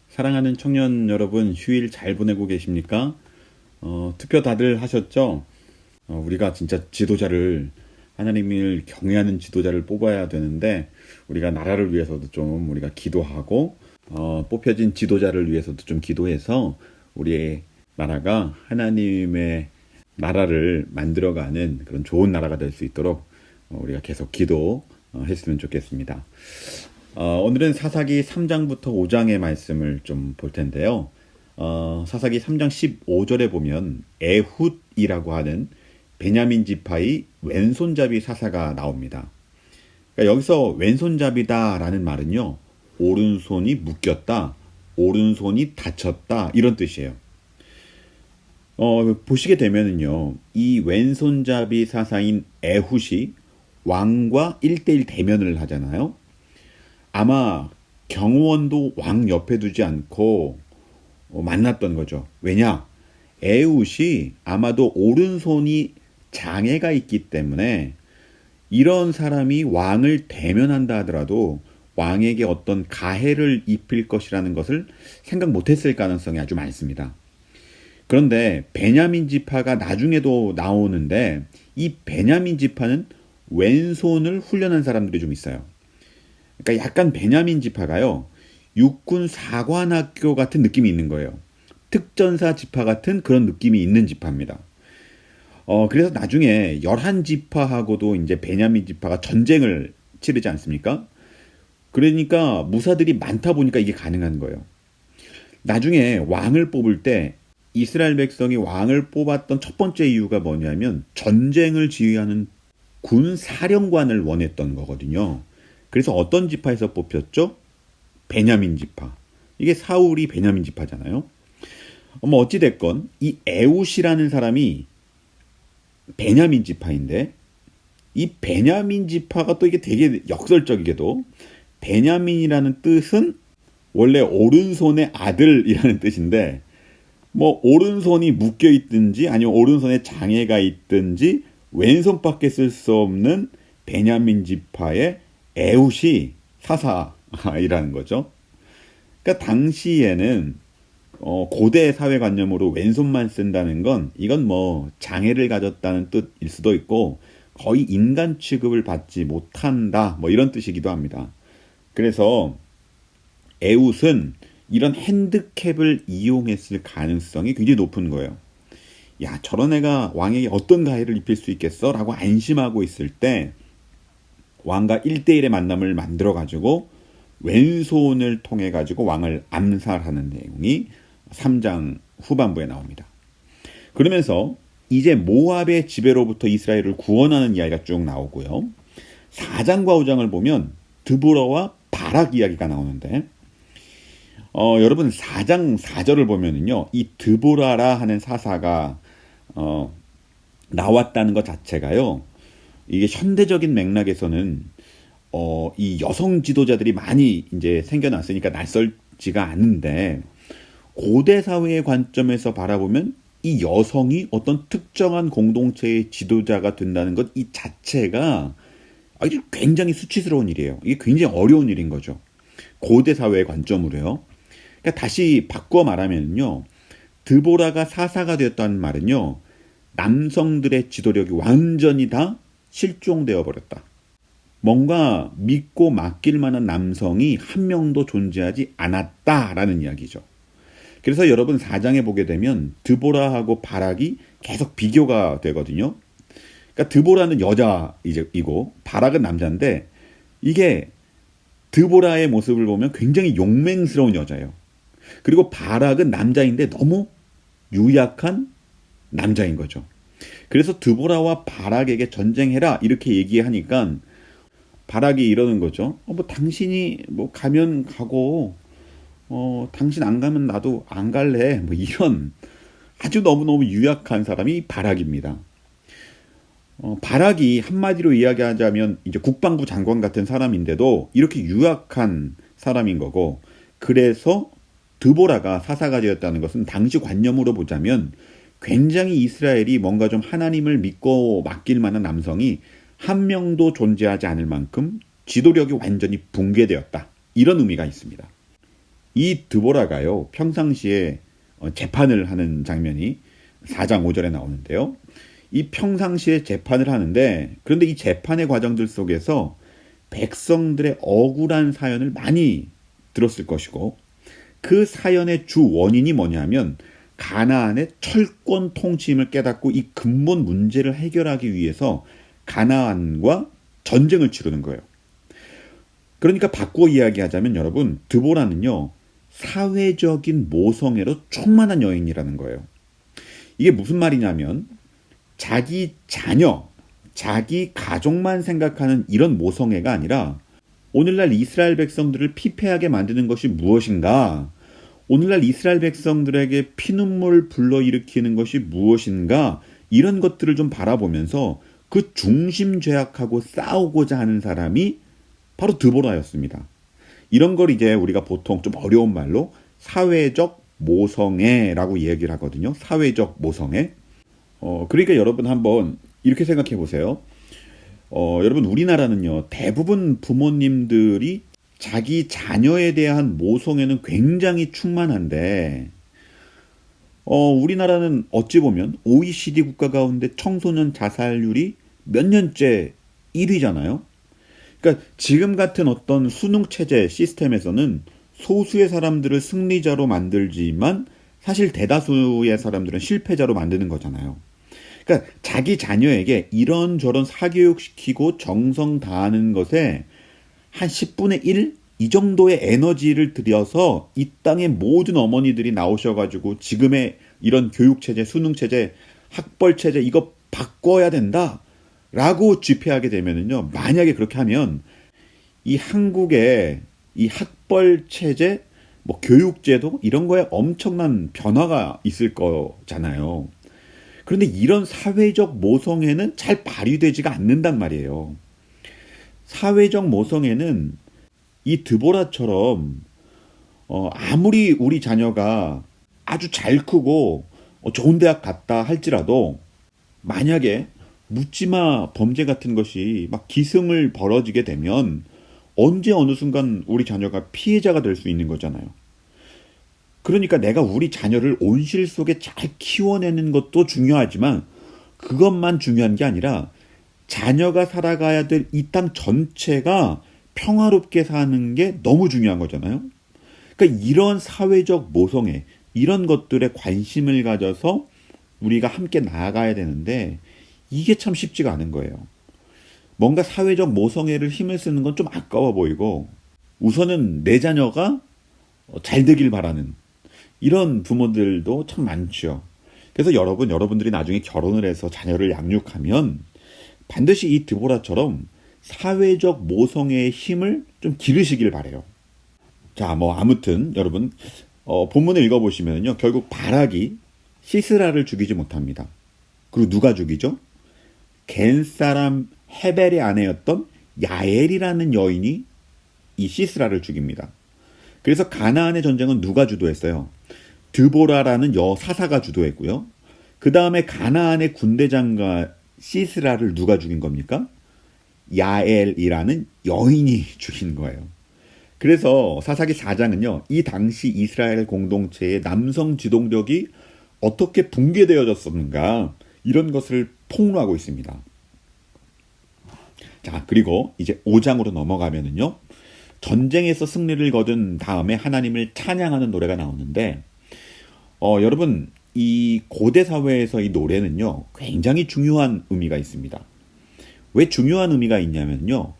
사랑하는 청년 여러분, 휴일 잘 보내고 계십니까? 투표 다들 하셨죠? 우리가 진짜 지도자를, 하나님을 경외하는 지도자를 뽑아야 되는데, 우리가 나라를 위해서도 좀 우리가 기도하고, 뽑혀진 지도자를 위해서도 좀 기도해서 우리의 나라가 하나님의 나라를 만들어가는 그런 좋은 나라가 될 수 있도록 우리가 계속 기도했으면 좋겠습니다. 오늘은 사사기 3장부터 5장의 말씀을 좀 볼 텐데요. 사사기 3장 15절에 보면 에훗이라고 하는 베냐민 지파의 왼손잡이 사사가 나옵니다. 그러니까 여기서 왼손잡이다라는 말은요, 오른손이 묶였다, 오른손이 다쳤다 이런 뜻이에요. 보시게 되면은요, 이 왼손잡이 사사인 에훗이 왕과 1대1 대면을 하잖아요. 아마 경호원도 왕 옆에 두지 않고 만났던 거죠. 왜냐? 에훗이 아마도 오른손이 장애가 있기 때문에 이런 사람이 왕을 대면한다 하더라도 왕에게 어떤 가해를 입힐 것이라는 것을 생각 못했을 가능성이 아주 많습니다. 그런데 베냐민 지파가 나중에도 나오는데 이 베냐민 지파는 왼손을 훈련한 사람들이 좀 있어요. 그러니까 약간 베냐민 지파가요, 육군 사관학교 같은 느낌이 있는 거예요. 특전사 지파 같은 그런 느낌이 있는 지파입니다. 그래서 나중에 11지파하고도 이제 베냐민 지파가 전쟁을 치르지 않습니까? 그러니까 무사들이 많다 보니까 이게 가능한 거예요. 나중에 왕을 뽑을 때 이스라엘 백성이 왕을 뽑았던 첫 번째 이유가 뭐냐면 전쟁을 지휘하는 군 사령관을 원했던 거거든요. 그래서 어떤 지파에서 뽑혔죠? 베냐민 지파. 이게 사울이 베냐민 지파잖아요. 어찌됐건 이 에훗이라는 사람이 베냐민 지파인데, 이 베냐민 지파가 또 이게 되게 역설적이게도 베냐민이라는 뜻은 원래 오른손의 아들이라는 뜻인데, 오른손이 묶여 있든지 아니면 오른손에 장애가 있든지 왼손밖에 쓸 수 없는 베냐민 지파의 에훗이 사사이라는 거죠. 그러니까 당시에는 고대 사회관념으로 왼손만 쓴다는 건 이건 장애를 가졌다는 뜻일 수도 있고 거의 인간 취급을 받지 못한다 이런 뜻이기도 합니다. 그래서 에훗은 이런 핸디캡을 이용했을 가능성이 굉장히 높은 거예요. 야, 저런 애가 왕에게 어떤 가해를 입힐 수 있겠어? 라고 안심하고 있을 때 왕과 1대1의 만남을 만들어가지고 왼손을 통해가지고 왕을 암살하는 내용이 3장 후반부에 나옵니다. 그러면서 이제 모압의 지배로부터 이스라엘을 구원하는 이야기가 쭉 나오고요. 4장과 5장을 보면 드보라와 바락 이야기가 나오는데, 여러분 4장 4절을 보면은요, 이 드보라라 하는 사사가 나왔다는 것 자체가요, 이게 현대적인 맥락에서는 이 여성 지도자들이 많이 이제 생겨났으니까 낯설지가 않은데, 고대 사회의 관점에서 바라보면 이 여성이 어떤 특정한 공동체의 지도자가 된다는 것 이 자체가 아주 굉장히 수치스러운 일이에요. 이게 굉장히 어려운 일인 거죠. 고대 사회의 관점으로요. 그러니까 다시 바꿔 말하면요, 드보라가 사사가 되었다는 말은요, 남성들의 지도력이 완전히 다 실종되어 버렸다. 뭔가 믿고 맡길 만한 남성이 한 명도 존재하지 않았다라는 이야기죠. 그래서 여러분 4장에 보게 되면 드보라하고 바락이 계속 비교가 되거든요. 그러니까 드보라는 여자이고 바락은 남자인데, 이게 드보라의 모습을 보면 굉장히 용맹스러운 여자예요. 그리고 바락은 남자인데 너무 유약한 남자인 거죠. 그래서 드보라와 바락에게 전쟁해라 이렇게 얘기하니까 바락이 이러는 거죠. 당신이 가면 가고, 당신 안 가면 나도 안 갈래. 이런 아주 너무너무 유약한 사람이 바락입니다. 바락이 한마디로 이야기하자면 이제 국방부 장관 같은 사람인데도 이렇게 유약한 사람인 거고, 그래서 드보라가 사사가 되었다는 것은 당시 관념으로 보자면 굉장히 이스라엘이 뭔가 좀 하나님을 믿고 맡길 만한 남성이 한 명도 존재하지 않을 만큼 지도력이 완전히 붕괴되었다. 이런 의미가 있습니다. 이 드보라가요, 평상시에 재판을 하는 장면이 4장 5절에 나오는데요. 이 평상시에 재판을 하는데, 그런데 이 재판의 과정들 속에서 백성들의 억울한 사연을 많이 들었을 것이고, 그 사연의 주 원인이 뭐냐면 가나안의 철권 통치임을 깨닫고 이 근본 문제를 해결하기 위해서 가나안과 전쟁을 치르는 거예요. 그러니까 바꾸어 이야기하자면 여러분, 드보라는요, 사회적인 모성애로 충만한 여인이라는 거예요. 이게 무슨 말이냐면 자기 자녀, 자기 가족만 생각하는 이런 모성애가 아니라 오늘날 이스라엘 백성들을 피폐하게 만드는 것이 무엇인가? 오늘날 이스라엘 백성들에게 피눈물 불러일으키는 것이 무엇인가? 이런 것들을 좀 바라보면서 그 중심 죄악하고 싸우고자 하는 사람이 바로 드보라였습니다. 이런 걸 이제 우리가 보통 좀 어려운 말로 사회적 모성애라고 얘기를 하거든요. 사회적 모성애. 그러니까 여러분 한번 이렇게 생각해 보세요. 여러분 우리나라는요, 대부분 부모님들이 자기 자녀에 대한 모성애는 굉장히 충만한데, 우리나라는 어찌 보면 OECD 국가 가운데 청소년 자살률이 몇 년째 1위잖아요. 그러니까 지금 같은 어떤 수능 체제 시스템에서는 소수의 사람들을 승리자로 만들지만 사실 대다수의 사람들은 실패자로 만드는 거잖아요. 그러니까 자기 자녀에게 이런저런 사교육시키고 정성 다하는 것에 한 10분의 1? 이 정도의 에너지를 들여서 이 땅의 모든 어머니들이 나오셔가지고 지금의 이런 교육체제, 수능체제, 학벌체제 이거 바꿔야 된다 라고 집회하게 되면은요, 만약에 그렇게 하면 이 한국의 이 학벌체제, 뭐 교육제도 이런 거에 엄청난 변화가 있을 거잖아요. 그런데 이런 사회적 모성애는 잘 발휘되지가 않는단 말이에요. 사회적 모성애는 이 드보라처럼 아무리 우리 자녀가 아주 잘 크고 좋은 대학 갔다 할지라도 만약에 묻지마 범죄 같은 것이 막 기승을 벌어지게 되면 언제 어느 순간 우리 자녀가 피해자가 될 수 있는 거잖아요. 그러니까 내가 우리 자녀를 온실 속에 잘 키워내는 것도 중요하지만 그것만 중요한 게 아니라 자녀가 살아가야 될 이 땅 전체가 평화롭게 사는 게 너무 중요한 거잖아요. 그러니까 이런 사회적 모성애, 이런 것들에 관심을 가져서 우리가 함께 나아가야 되는데 이게 참 쉽지가 않은 거예요. 뭔가 사회적 모성애를 힘을 쓰는 건 좀 아까워 보이고 우선은 내 자녀가 잘 되길 바라는 이런 부모들도 참 많죠. 그래서 여러분들이 나중에 결혼을 해서 자녀를 양육하면 반드시 이 드보라처럼 사회적 모성애의 힘을 좀 기르시길 바래요. 자, 뭐 아무튼 여러분 본문을 읽어보시면요, 결국 바락이 시스라를 죽이지 못합니다. 그리고 누가 죽이죠? 겐 사람 헤벨의 아내였던 야엘이라는 여인이 이 시스라를 죽입니다. 그래서 가나안의 전쟁은 누가 주도했어요? 드보라라는 사사가 주도했고요. 그 다음에 가나안의 군대장과 시스라를 누가 죽인 겁니까? 야엘이라는 여인이 죽인 거예요. 그래서 사사기 4장은요, 이 당시 이스라엘 공동체의 남성 지도력이 어떻게 붕괴되어졌었는가 이런 것을 폭로하고 있습니다. 자, 그리고 이제 5장으로 넘어가면은요, 전쟁에서 승리를 거둔 다음에 하나님을 찬양하는 노래가 나오는데, 여러분 이 고대 사회에서 이 노래는요 굉장히 중요한 의미가 있습니다. 왜 중요한 의미가 있냐면요,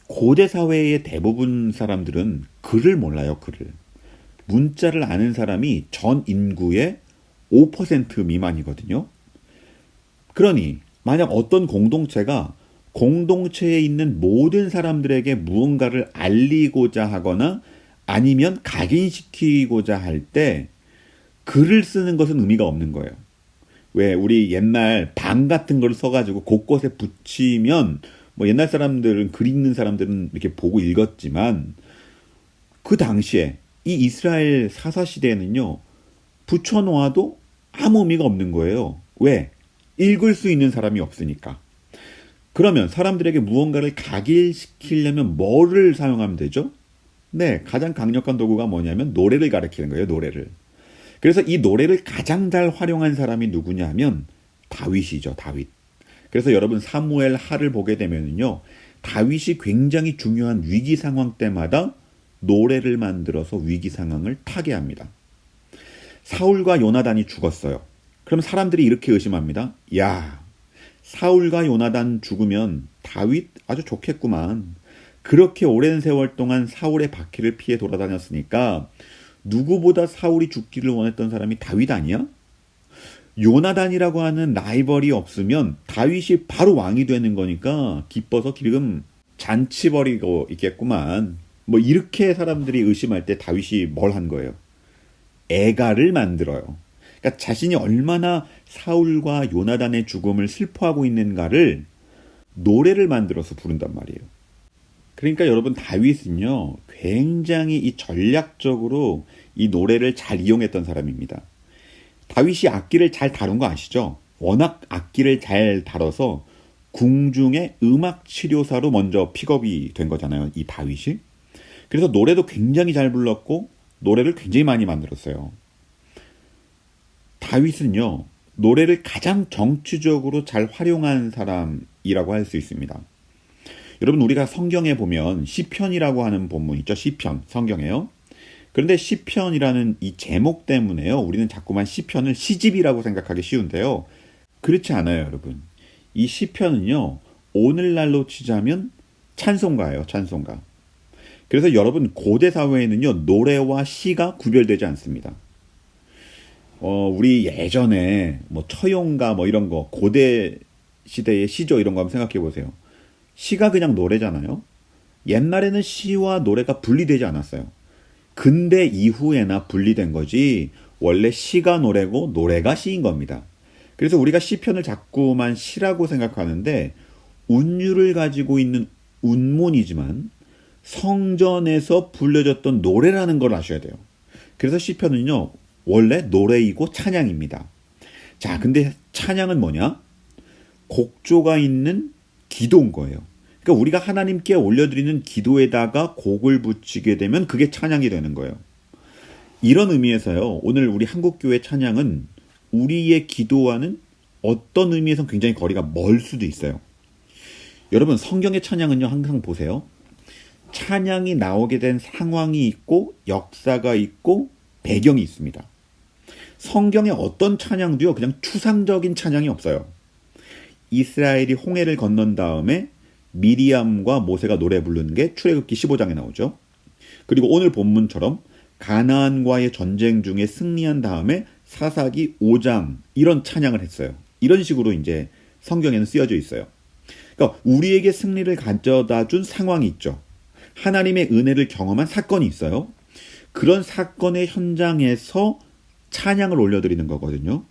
고대 사회의 대부분 사람들은 글을 몰라요. 글을, 문자를 아는 사람이 전 인구의 5% 미만이거든요. 그러니 만약 어떤 공동체가 공동체에 있는 모든 사람들에게 무언가를 알리고자 하거나 아니면 각인시키고자 할 때 글을 쓰는 것은 의미가 없는 거예요. 왜 우리 옛날 방 같은 걸 써가지고 곳곳에 붙이면 뭐 옛날 사람들은, 글 읽는 사람들은 이렇게 보고 읽었지만 그 당시에 이 이스라엘 사사시대에는요 붙여놓아도 아무 의미가 없는 거예요. 왜? 읽을 수 있는 사람이 없으니까. 그러면 사람들에게 무언가를 각일시키려면 뭐를 사용하면 되죠? 네, 가장 강력한 도구가 뭐냐면 노래를 가리키는 거예요, 노래를. 그래서 이 노래를 가장 잘 활용한 사람이 누구냐면 다윗이죠, 다윗. 그래서 여러분 사무엘 하를 보게 되면요, 다윗이 굉장히 중요한 위기 상황 때마다 노래를 만들어서 위기 상황을 타개합니다. 사울과 요나단이 죽었어요. 그럼 사람들이 이렇게 의심합니다. 야, 사울과 요나단 죽으면 다윗 아주 좋겠구만. 그렇게 오랜 세월 동안 사울의 바퀴를 피해 돌아다녔으니까 누구보다 사울이 죽기를 원했던 사람이 다윗 아니야? 요나단이라고 하는 라이벌이 없으면 다윗이 바로 왕이 되는 거니까 기뻐서 지금 잔치 벌이고 있겠구만. 뭐 이렇게 사람들이 의심할 때 다윗이 뭘 한 거예요? 애가를 만들어요. 그러니까 자신이 얼마나 사울과 요나단의 죽음을 슬퍼하고 있는가를 노래를 만들어서 부른단 말이에요. 그러니까 여러분 다윗은요, 굉장히 이 전략적으로 이 노래를 잘 이용했던 사람입니다. 다윗이 악기를 잘 다룬 거 아시죠? 워낙 악기를 잘 다뤄서 궁중의 음악 치료사로 먼저 픽업이 된 거잖아요, 이 다윗이. 그래서 노래도 굉장히 잘 불렀고 노래를 굉장히 많이 만들었어요. 다윗은요, 노래를 가장 정치적으로 잘 활용한 사람이라고 할 수 있습니다. 여러분 우리가 성경에 보면 시편이라고 하는 본문 있죠. 시편, 성경에요. 그런데 시편이라는 이 제목 때문에요, 우리는 자꾸만 시편을 시집이라고 생각하기 쉬운데요. 그렇지 않아요, 여러분. 이 시편은요, 오늘날로 치자면 찬송가예요, 찬송가. 그래서 여러분 고대 사회에는요, 노래와 시가 구별되지 않습니다. 우리 예전에 뭐 처용가 뭐 이런 거, 고대 시대의 시조 이런 거 한번 생각해 보세요. 시가 그냥 노래잖아요. 옛날에는 시와 노래가 분리되지 않았어요. 근대 이후에나 분리된 거지 원래 시가 노래고 노래가 시인 겁니다. 그래서 우리가 시편을 자꾸만 시라고 생각하는데 운율을 가지고 있는 운문이지만 성전에서 불려졌던 노래라는 걸 아셔야 돼요. 그래서 시편은요, 원래 노래이고 찬양입니다. 자, 근데 찬양은 뭐냐? 곡조가 있는 기도인 거예요. 그러니까 우리가 하나님께 올려드리는 기도에다가 곡을 붙이게 되면 그게 찬양이 되는 거예요. 이런 의미에서요, 오늘 우리 한국교회 찬양은 우리의 기도와는 어떤 의미에서 굉장히 거리가 멀 수도 있어요. 여러분 성경의 찬양은요, 항상 보세요. 찬양이 나오게 된 상황이 있고 역사가 있고 배경이 있습니다. 성경의 어떤 찬양도요, 그냥 추상적인 찬양이 없어요. 이스라엘이 홍해를 건넌 다음에 미리암과 모세가 노래 부르는 게 출애굽기 15장에 나오죠. 그리고 오늘 본문처럼 가나안과의 전쟁 중에 승리한 다음에 사사기 5장 이런 찬양을 했어요. 이런 식으로 이제 성경에는 쓰여져 있어요. 그러니까 우리에게 승리를 가져다 준 상황이 있죠. 하나님의 은혜를 경험한 사건이 있어요. 그런 사건의 현장에서 찬양을 올려드리는 거거든요.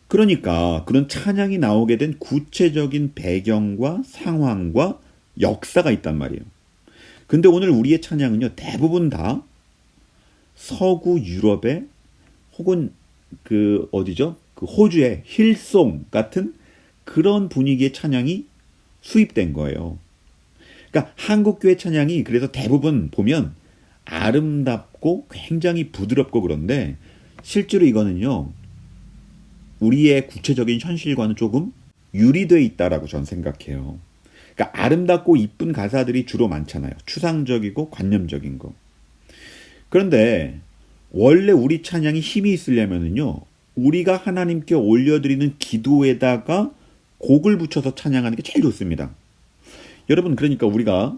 그러니까 그런 찬양이 나오게 된 구체적인 배경과 상황과 역사가 있단 말이에요. 근데 오늘 우리의 찬양은요, 대부분 다 서구 유럽의 혹은 그 어디죠? 그 호주의 힐송 같은 그런 분위기의 찬양이 수입된 거예요. 그러니까 한국교회 찬양이 그래서 대부분 보면 아름답고 굉장히 부드럽고 그런데 실제로 이거는요, 우리의 구체적인 현실과는 조금 유리되어 있다라고 저는 생각해요. 그러니까 아름답고 이쁜 가사들이 주로 많잖아요. 추상적이고 관념적인 거. 그런데 원래 우리 찬양이 힘이 있으려면은요, 우리가 하나님께 올려드리는 기도에다가 곡을 붙여서 찬양하는 게 제일 좋습니다. 여러분 그러니까 우리가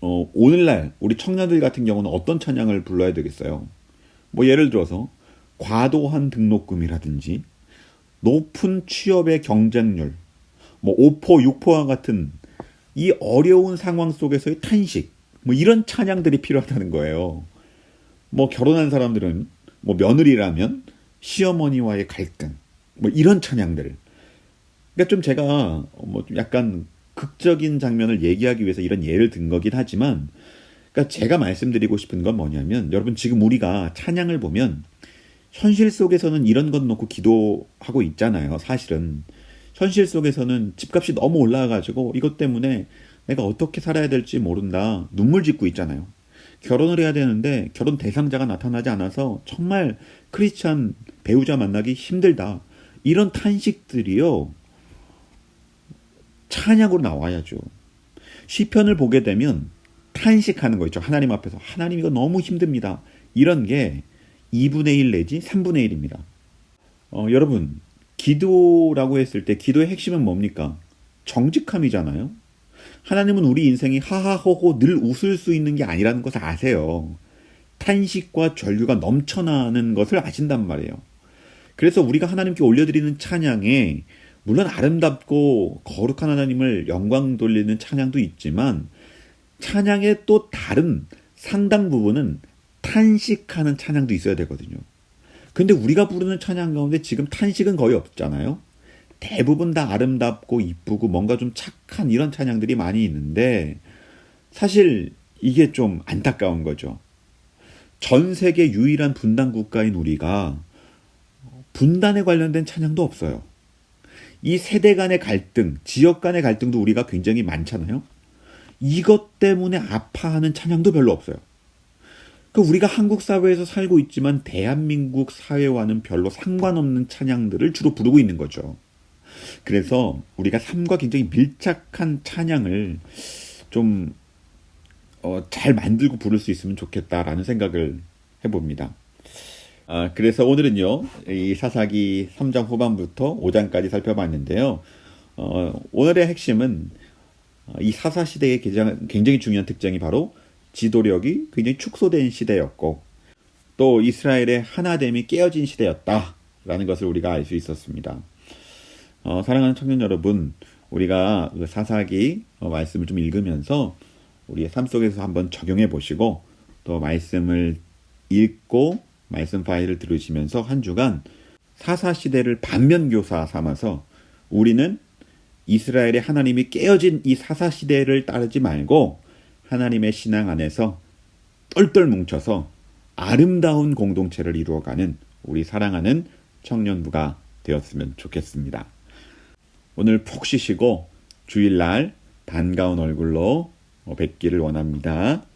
오늘날 우리 청년들 같은 경우는 어떤 찬양을 불러야 되겠어요? 뭐 예를 들어서 과도한 등록금이라든지 높은 취업의 경쟁률, 뭐 5%, 6%와 같은 이 어려운 상황 속에서의 탄식, 뭐 이런 찬양들이 필요하다는 거예요. 뭐 결혼한 사람들은 뭐 며느리라면 시어머니와의 갈등, 뭐 이런 찬양들. 그러니까 좀 제가 뭐 약간 극적인 장면을 얘기하기 위해서 이런 예를 든 거긴 하지만, 그러니까 제가 말씀드리고 싶은 건 뭐냐면, 여러분 지금 우리가 찬양을 보면 현실 속에서는 이런 것 놓고 기도하고 있잖아요. 사실은 현실 속에서는 집값이 너무 올라가가지고 이것 때문에 내가 어떻게 살아야 될지 모른다. 눈물 짓고 있잖아요. 결혼을 해야 되는데 결혼 대상자가 나타나지 않아서 정말 크리스찬 배우자 만나기 힘들다. 이런 탄식들이요. 찬양으로 나와야죠. 시편을 보게 되면 탄식하는 거 있죠. 하나님 앞에서. 하나님 이거 너무 힘듭니다. 이런 게 2분의 1 내지 3분의 1입니다. 여러분, 기도라고 했을 때 기도의 핵심은 뭡니까? 정직함이잖아요. 하나님은 우리 인생이 하하호호 늘 웃을 수 있는 게 아니라는 것을 아세요. 탄식과 전류가 넘쳐나는 것을 아신단 말이에요. 그래서 우리가 하나님께 올려드리는 찬양에 물론 아름답고 거룩한 하나님을 영광 돌리는 찬양도 있지만 찬양의 또 다른 상당 부분은 탄식하는 찬양도 있어야 되거든요. 근데 우리가 부르는 찬양 가운데 지금 탄식은 거의 없잖아요. 대부분 다 아름답고 이쁘고 뭔가 좀 착한 이런 찬양들이 많이 있는데 사실 이게 좀 안타까운 거죠. 전 세계 유일한 분단 국가인 우리가 분단에 관련된 찬양도 없어요. 이 세대 간의 갈등, 지역 간의 갈등도 우리가 굉장히 많잖아요. 이것 때문에 아파하는 찬양도 별로 없어요. 우리가 한국 사회에서 살고 있지만 대한민국 사회와는 별로 상관없는 찬양들을 주로 부르고 있는 거죠. 그래서 우리가 삶과 굉장히 밀착한 찬양을 좀 잘 만들고 부를 수 있으면 좋겠다라는 생각을 해봅니다. 그래서 오늘은요, 이 사사기 3장 후반부터 5장까지 살펴봤는데요. 오늘의 핵심은 이 사사 시대의 굉장히 중요한 특징이 바로 지도력이 굉장히 축소된 시대였고 또 이스라엘의 하나됨이 깨어진 시대였다라는 것을 우리가 알 수 있었습니다. 사랑하는 청년 여러분, 우리가 그 사사기 말씀을 좀 읽으면서 우리의 삶 속에서 한번 적용해 보시고 또 말씀을 읽고 말씀 파일을 들으시면서 한 주간 사사시대를 반면교사 삼아서 우리는 이스라엘의 하나님이 깨어진 이 사사시대를 따르지 말고 하나님의 신앙 안에서 똘똘 뭉쳐서 아름다운 공동체를 이루어가는 우리 사랑하는 청년부가 되었으면 좋겠습니다. 오늘 푹 쉬시고 주일날 반가운 얼굴로 뵙기를 원합니다.